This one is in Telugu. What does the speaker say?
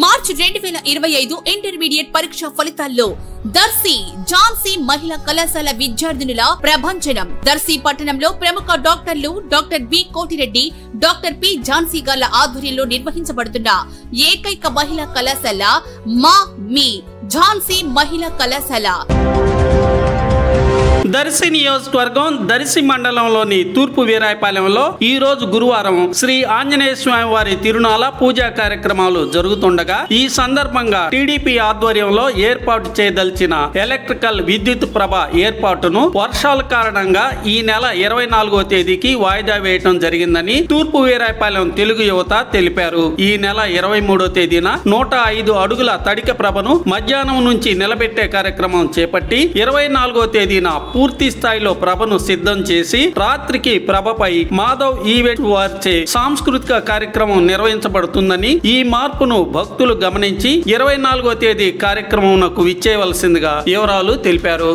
మార్చి 2025 ఇంటర్మీడియట్ పరీక్ష ఫలితాల్లో దర్శి ఝాన్సీ మహిళా కళాశాల విద్యార్థినుల ప్రభంజనం. దర్శి పట్టణంలో ప్రముఖ డాక్టర్లు doctor B Kotireddy, doctor P Jhansi గార్ల ఆధ్వర్యంలో నిర్వహించబడుతున్న ఏకైక మహిళా కళాశాల మీ ఝాన్సీ మహిళా కళాశాల. దర్శి నియోజకవర్గం దర్శి మండలంలోని తూర్పు వీరాయపాలెంలో ఈ రోజు గురువారం శ్రీ ఆంజనేయ స్వామి వారి తిరునాళ పూజా కార్యక్రమాలు జరుగుతుండగా ఈ సందర్భంగా టీడీపీ ఆధ్వర్యంలో ఏర్పాటు చేయదలిచిన ఎలక్ట్రికల్ విద్యుత్ ప్రభ ఏర్పాటును వర్షాల కారణంగా ఈ నెల 24వ తేదీకి వాయిదా వేయటం జరిగిందని తూర్పు వీరాయపాలెం తెలుగు యువత తెలిపారు. ఈ నెల 23వ తేదీన 105 అడుగుల తడిక ప్రభను మధ్యాహ్నం నుంచి నిలబెట్టే కార్యక్రమం చేపట్టి 24వ తేదీన పూర్తి స్థాయిలో ప్రభను సిద్ధం చేసి రాత్రికి ప్రభపై మాధవ్ ఈవెంట్ వారిచే సాంస్కృతిక కార్యక్రమం నిర్వహించబడుతుందని, ఈ మార్పును భక్తులు గమనించి 24వ తేదీ కార్యక్రమంకు విచ్చేయవలసిందిగా వివరాలు తెలిపారు.